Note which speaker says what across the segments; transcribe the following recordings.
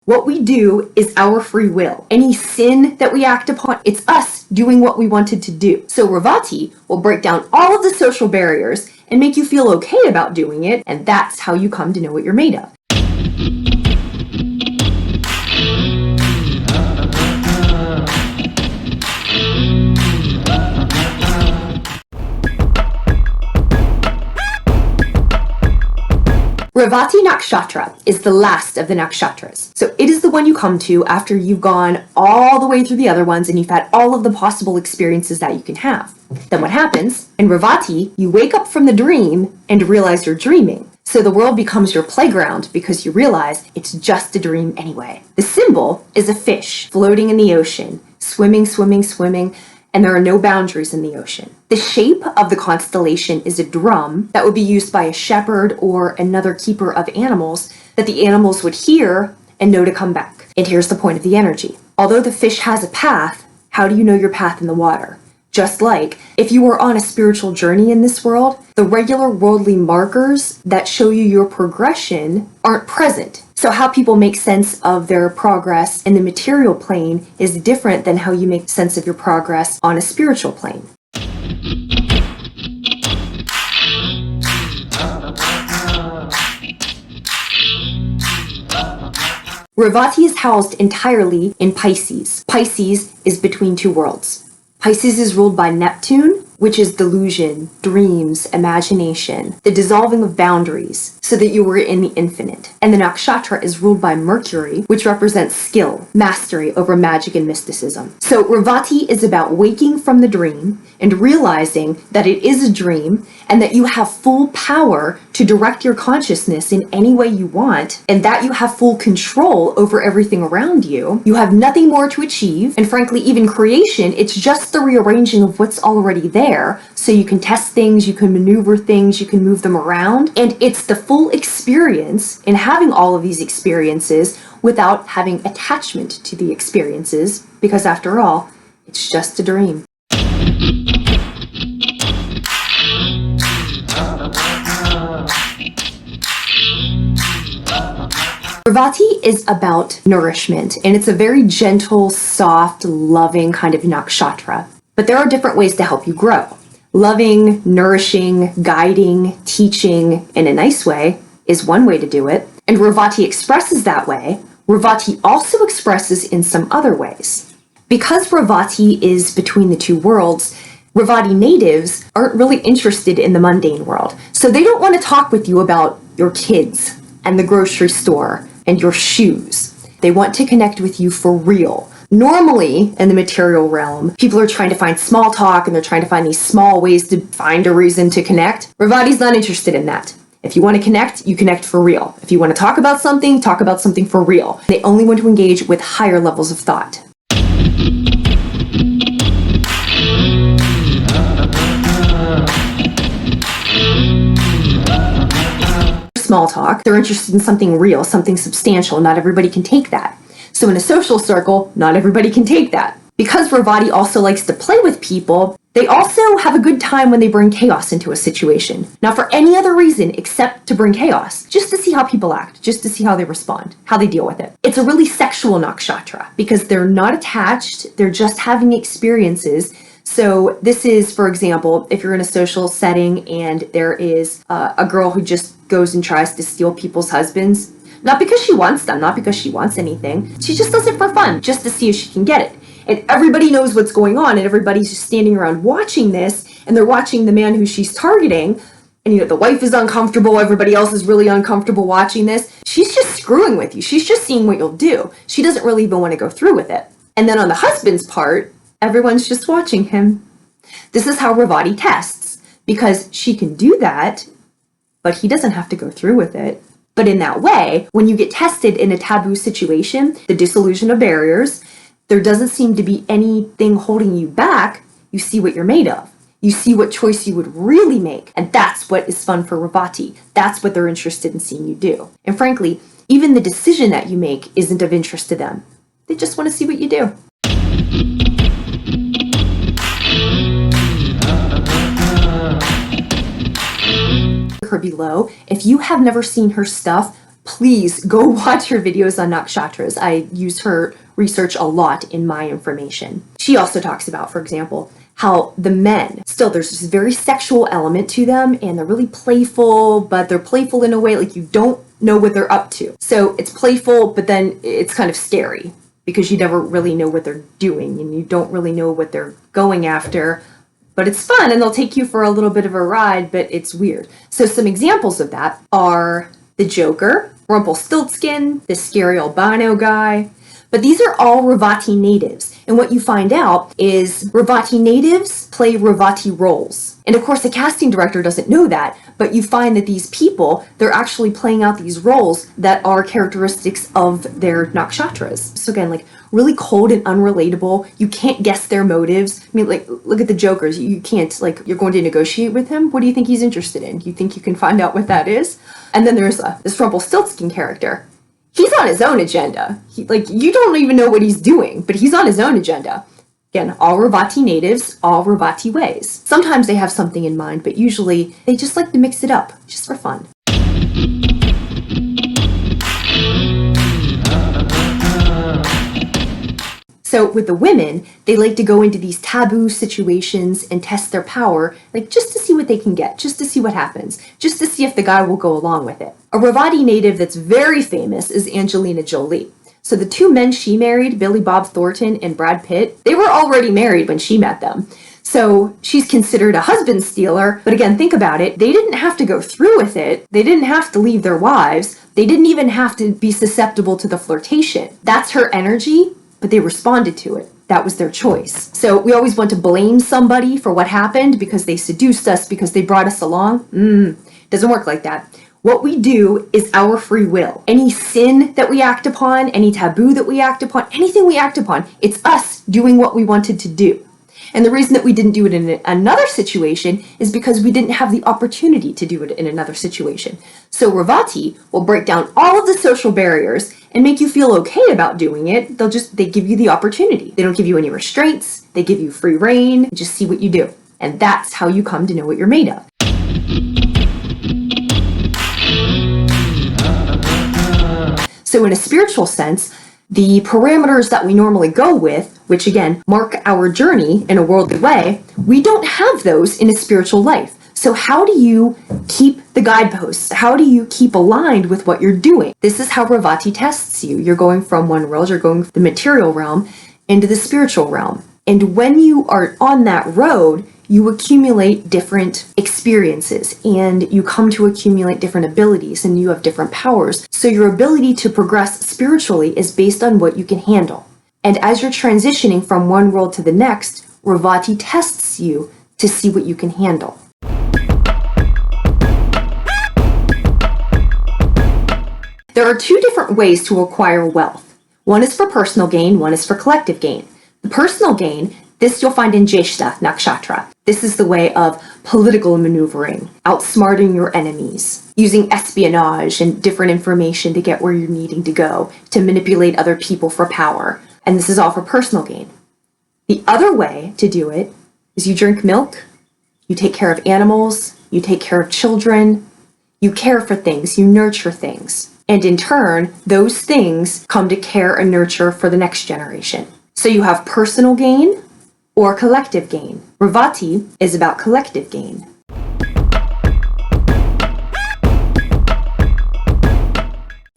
Speaker 1: What we do is our free will. Any sin that we act upon, it's us doing what we wanted to do. So Ravati will break down all of the social barriers and make you feel okay about doing it, and that's how you come to know what you're made of. Revati Nakshatra is the last of the nakshatras. So it is the one you come to after you've gone all the way through the other ones and you've had all of the possible experiences that you can have. Then what happens? In Revati, you wake up from the dream and realize you're dreaming. So the world becomes your playground because you realize it's just a dream anyway. The symbol is a fish floating in the ocean, swimming, swimming, swimming, and there are no boundaries in the ocean. The shape of the constellation is a drum that would be used by a shepherd or another keeper of animals that the animals would hear and know to come back. And here's the point of the energy. Although the fish has a path, how do you know your path in the water? Just like if you were on a spiritual journey in this world, the regular worldly markers that show you your progression aren't present. So how people make sense of their progress in the material plane is different than how you make sense of your progress on a spiritual plane. Revati is housed entirely in Pisces. Pisces is between two worlds. Pisces is ruled by Neptune, which is delusion, dreams, imagination, the dissolving of boundaries, so that you were in the infinite. And the nakshatra is ruled by Mercury, which represents skill, mastery over magic and mysticism. So Revati is about waking from the dream and realizing that it is a dream and that you have full power to direct your consciousness in any way you want, and that you have full control over everything around you. You have nothing more to achieve, and frankly, even creation, it's just the rearranging of what's already there, so you can test things, you can maneuver things, you can move them around, and it's the full experience in having all of these experiences without having attachment to the experiences, because after all, it's just a dream. Revati is about nourishment, and it's a very gentle, soft, loving kind of nakshatra. But there are different ways to help you grow. Loving, nourishing, guiding, teaching in a nice way is one way to do it. And Revati expresses that way. Revati also expresses in some other ways. Because Revati is between the two worlds, Revati natives aren't really interested in the mundane world. So they don't want to talk with you about your kids and the grocery store and your shoes. They want to connect with you for real. Normally, in the material realm, people are trying to find small talk and they're trying to find these small ways to find a reason to connect. Revati's not interested in that. If you want to connect, you connect for real. If you want to talk about something for real. They only want to engage with higher levels of thought. Small talk, they're interested in something real, something substantial. Not everybody can take that. So in a social circle, not everybody can take that. Because Revati also likes to play with people, they also have a good time when they bring chaos into a situation. Not for any other reason except to bring chaos, just to see how people act, just to see how they respond, how they deal with it. It's a really sexual nakshatra because they're not attached, they're just having experiences. So this is, for example, if you're in a social setting and there is a girl who just goes and tries to steal people's husbands, not because she wants them, not because she wants anything, she just does it for fun, just to see if she can get it. And everybody knows what's going on, and everybody's just standing around watching this, and they're watching the man who she's targeting, and the wife is uncomfortable, everybody else is really uncomfortable watching this. She's just screwing with you. She's just seeing what you'll do. She doesn't really even want to go through with it. And then on the husband's part, everyone's just watching him. This is how Revati tests, because she can do that, but he doesn't have to go through with it. But in that way, when you get tested in a taboo situation, the dissolution of barriers, there doesn't seem to be anything holding you back. You see what you're made of. You see what choice you would really make. And that's what is fun for Revati. That's what they're interested in seeing you do. And frankly, even the decision that you make isn't of interest to them. They just want to see what you do. Her below. If you have never seen her stuff, please go watch her videos on nakshatras. I use her research a lot in my information. She also talks about, for example, how the men, still there's this very sexual element to them, and they're really playful, but they're playful in a way like you don't know what they're up to. So it's playful, but then it's kind of scary because you never really know what they're doing and you don't really know what they're going after. But it's fun and they'll take you for a little bit of a ride, but it's weird. So some examples of that are the Joker, Rumpelstiltskin, the scary albino guy. But these are all Revati natives. And what you find out is Revati natives play Revati roles. And of course, the casting director doesn't know that, but you find that these people, they're actually playing out these roles that are characteristics of their nakshatras. So again, like really cold and unrelatable. You can't guess their motives. I mean, like, look at the Jokers. You can't, like, you're going to negotiate with him. What do you think he's interested in? You think you can find out what that is? And then there's this Rumpelstiltskin character. He's on his own agenda. You don't even know what he's doing, but he's on his own agenda. Again, all Revati natives, all Revati ways. Sometimes they have something in mind, but usually they just like to mix it up, just for fun. So with the women, they like to go into these taboo situations and test their power, like just to see what they can get, just to see what happens, just to see if the guy will go along with it. A Revati native that's very famous is Angelina Jolie. So the two men she married, Billy Bob Thornton and Brad Pitt, they were already married when she met them. So she's considered a husband stealer, but again, think about it. They didn't have to go through with it. They didn't have to leave their wives. They didn't even have to be susceptible to the flirtation. That's her energy, but they responded to it. That was their choice. So we always want to blame somebody for what happened because they seduced us, because they brought us along. Doesn't work like that. What we do is our free will. Any sin that we act upon, any taboo that we act upon, anything we act upon, it's us doing what we wanted to do. And the reason that we didn't do it in another situation is because we didn't have the opportunity to do it in another situation. So Revati will break down all of the social barriers and make you feel okay about doing it. They give you the opportunity. They don't give you any restraints. They give you free reign. Just see what you do. And that's how you come to know what you're made of. So in a spiritual sense, the parameters that we normally go with, which again, mark our journey in a worldly way, we don't have those in a spiritual life. So how do you keep the guideposts? How do you keep aligned with what you're doing? This is how Revati tests you. You're going from one world, you're going from the material realm into the spiritual realm. And when you are on that road, you accumulate different experiences and you come to accumulate different abilities and you have different powers. So your ability to progress spiritually is based on what you can handle. And as you're transitioning from one world to the next, Revati tests you to see what you can handle. There are two different ways to acquire wealth. One is for personal gain, one is for collective gain. The personal gain, this you'll find in Jyeshta Nakshatra. This is the way of political maneuvering, outsmarting your enemies, using espionage and different information to get where you're needing to go, to manipulate other people for power. And this is all for personal gain. The other way to do it is you drink milk, you take care of animals, you take care of children, you care for things, you nurture things. And in turn, those things come to care and nurture for the next generation. So you have personal gain or collective gain. Revati is about collective gain.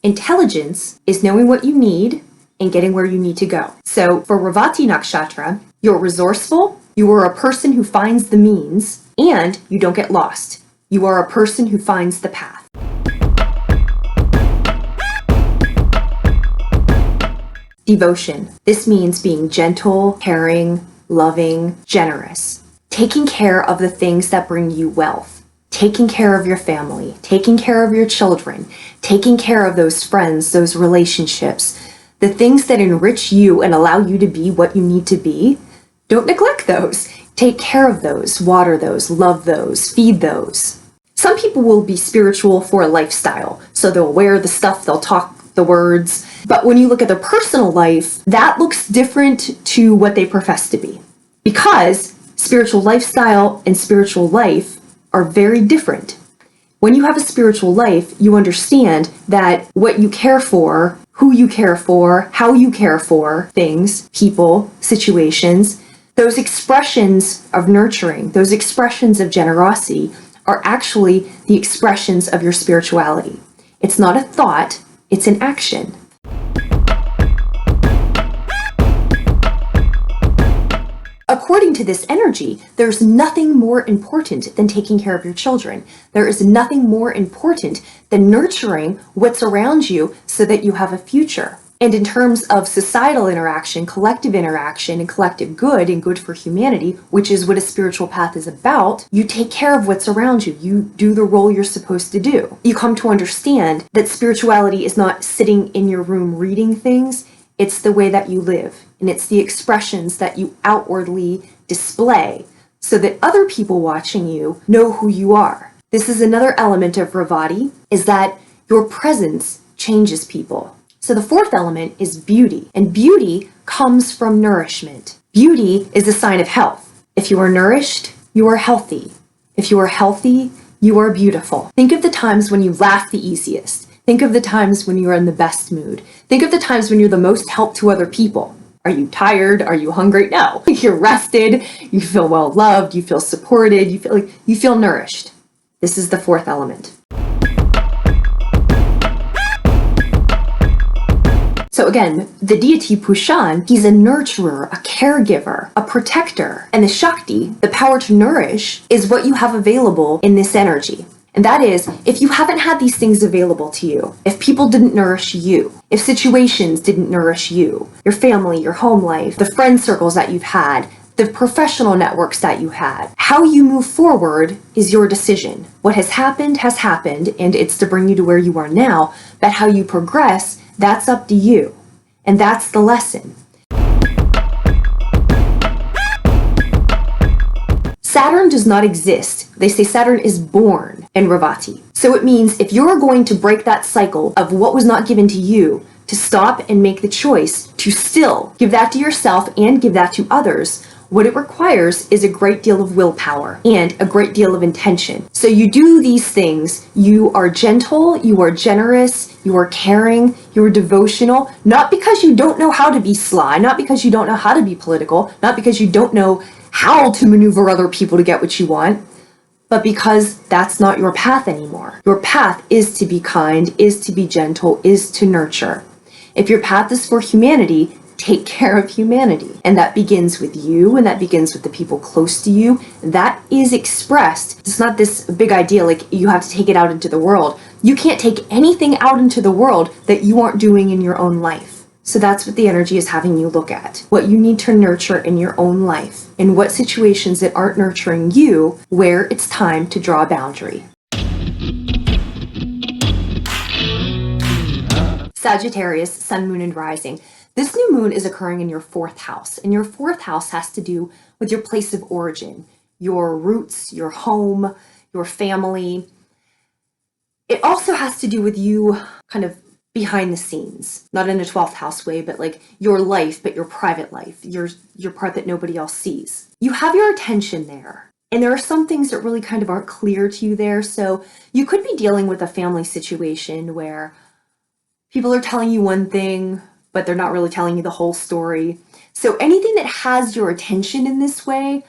Speaker 1: Intelligence is knowing what you need and getting where you need to go. So for Revati Nakshatra, you're resourceful, you are a person who finds the means, and you don't get lost. You are a person who finds the path. Devotion. This means being gentle, caring, loving, generous. Taking care of the things that bring you wealth. Taking care of your family. Taking care of your children. Taking care of those friends, those relationships. The things that enrich you and allow you to be what you need to be. Don't neglect those. Take care of those. Water those. Love those. Feed those. Some people will be spiritual for a lifestyle. So they'll wear the stuff, they'll talk the words. But when you look at their personal life, that looks different to what they profess to be. Because spiritual lifestyle and spiritual life are very different. When you have a spiritual life, you understand that what you care for, who you care for, how you care for things, people, situations, those expressions of nurturing, those expressions of generosity are actually the expressions of your spirituality. It's not a thought, it's an action. According to this energy, there's nothing more important than taking care of your children. There is nothing more important than nurturing what's around you so that you have a future. And in terms of societal interaction, and collective good and good for humanity, which is what a spiritual path is about, you take care of what's around you. You do the role you're supposed to do. You come to understand that spirituality is not sitting in your room reading things. It's the way that you live, and it's the expressions that you outwardly display so that other people watching you know who you are. This is another element of Revati, is that your presence changes people. So the fourth element is beauty, and beauty comes from nourishment. Beauty is a sign of health. If you are nourished, you are healthy. If you are healthy, you are beautiful. Think of the times when you laugh the easiest. Think of the times when you are in the best mood. Think of the times when you're the most help to other people. Are you tired? Are you hungry? No. You're rested. You feel well loved. You feel supported. You feel nourished. This is the fourth element. So again, the deity Pushan, he's a nurturer, a caregiver, a protector. And the Shakti, the power to nourish, is what you have available in this energy. And that is, if you haven't had these things available to you, if people didn't nourish you, if situations didn't nourish you, your family, your home life, the friend circles that you've had, the professional networks that you had, how you move forward is your decision. What has happened, and it's to bring you to where you are now, but how you progress, that's up to you. And that's the lesson. Saturn does not exist. They say Saturn is born in Revati. So it means if you're going to break that cycle of what was not given to you, to stop and make the choice to still give that to yourself and give that to others, what it requires is a great deal of willpower and a great deal of intention. So you do these things. You are gentle, you are generous, you are caring, you are devotional, not because you don't know how to be sly, not because you don't know how to be political, not because you don't know how to maneuver other people to get what you want, but because that's not your path anymore. Your path is to be kind, is to be gentle, is to nurture. If your path is for humanity, take care of humanity. And that begins with you, and that begins with the people close to you. That is expressed. It's not this big idea like you have to take it out into the world. You can't take anything out into the world that you aren't doing in your own life. So that's what the energy is having you look at. What you need to nurture in your own life, and what situations that aren't nurturing you, where it's time to draw a boundary. Sagittarius, Sun, Moon, and Rising. This new moon is occurring in your fourth house, and your fourth house has to do with your place of origin, your roots, your home, your family. It also has to do with you kind of behind the scenes, not in a 12th house way, but like your life, but your private life, your part that nobody else sees. You have your attention there. And there are some things that really kind of aren't clear to you there. So you could be dealing with a family situation where people are telling you one thing, but they're not really telling you the whole story. So anything that has your attention in this way,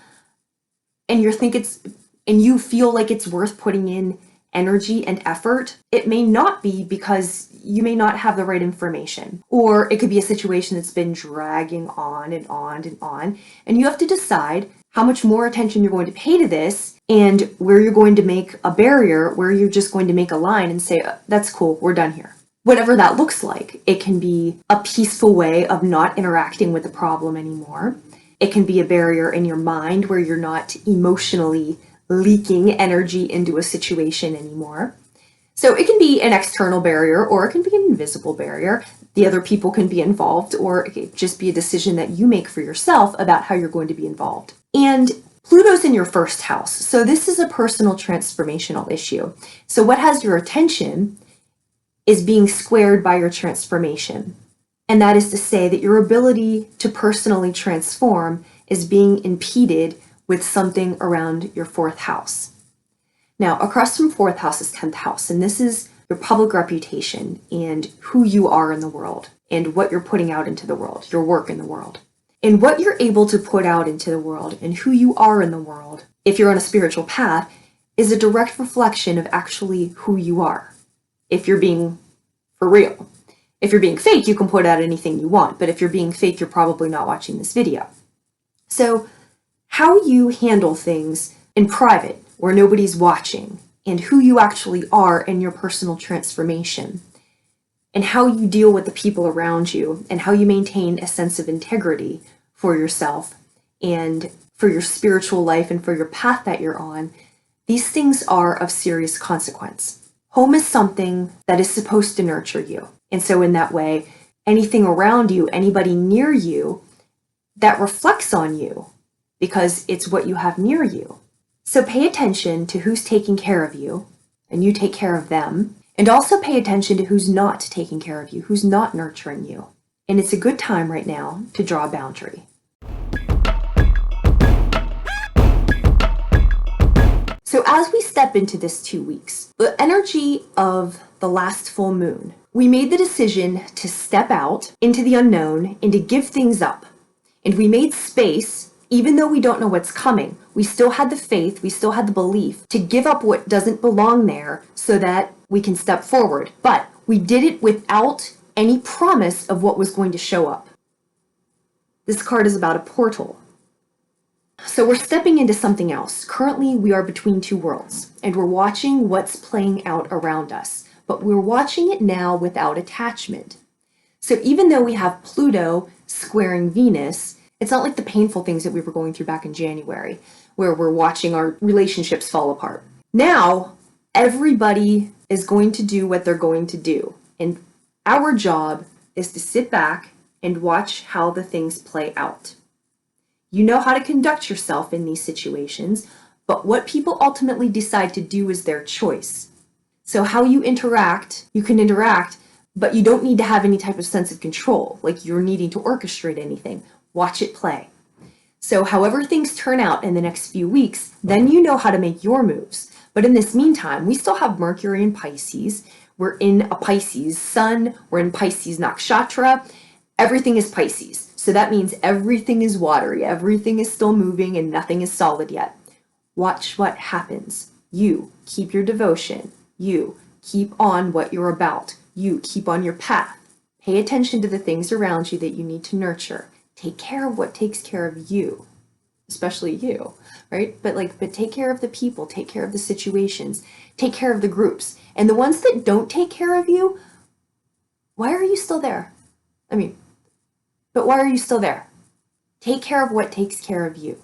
Speaker 1: and you feel like it's worth putting in energy and effort, it may not be because you may not have the right information. Or it could be a situation that's been dragging on and on and on. And you have to decide how much more attention you're going to pay to this, and where you're going to make a barrier, where you're just going to make a line and say, that's cool, we're done here. Whatever that looks like. It can be a peaceful way of not interacting with the problem anymore. It can be a barrier in your mind where you're not emotionally leaking energy into a situation anymore. So it can be an external barrier, or it can be an invisible barrier. The other people can be involved, or it could just be a decision that you make for yourself about how you're going to be involved. And Pluto's in your first house. So this is a personal transformational issue. So what has your attention is being squared by your transformation. And that is to say that your ability to personally transform is being impeded with something around your fourth house. Now, across from fourth house is 10th house, and this is your public reputation and who you are in the world and what you're putting out into the world, your work in the world. And what you're able to put out into the world and who you are in the world, if you're on a spiritual path, is a direct reflection of actually who you are. If you're being for real. If you're being fake, you can put out anything you want, but if you're being fake, you're probably not watching this video. So, how you handle things in private, where nobody's watching, and who you actually are in your personal transformation, and how you deal with the people around you, and how you maintain a sense of integrity for yourself, and for your spiritual life, and for your path that you're on, these things are of serious consequence. Home is something that is supposed to nurture you. And so in that way, anything around you, anybody near you, that reflects on you because it's what you have near you. So pay attention to who's taking care of you and you take care of them. And also pay attention to who's not taking care of you, who's not nurturing you. And it's a good time right now to draw a boundary. So as we step into this 2 weeks, the energy of the last full moon, we made the decision to step out into the unknown and to give things up. And we made space, even though we don't know what's coming. We still had the faith, we still had the belief to give up what doesn't belong there so that we can step forward. But we did it without any promise of what was going to show up. This card is about a portal. So we're stepping into something else. Currently, we are between two worlds, and we're watching what's playing out around us. But we're watching it now without attachment. So even though we have Pluto squaring Venus, it's not like the painful things that we were going through back in January, where we're watching our relationships fall apart. Now, everybody is going to do what they're going to do. And our job is to sit back and watch how the things play out. You know how to conduct yourself in these situations, but what people ultimately decide to do is their choice. So how you interact, you can interact, but you don't need to have any type of sense of control, like you're needing to orchestrate anything. Watch it play. So however things turn out in the next few weeks, then you know how to make your moves. But in this meantime, we still have Mercury in Pisces. We're in a Pisces sun. We're in Pisces nakshatra. Everything is Pisces. So that means everything is watery. Everything is still moving and nothing is solid yet. Watch what happens. You keep your devotion. You keep on what you're about. You keep on your path. Pay attention to the things around you that you need to nurture. Take care of what takes care of you, especially you, right? But take care of the people, take care of the situations, take care of the groups. And the ones that don't take care of you, why are you still there? But why are you still there? Take care of what takes care of you.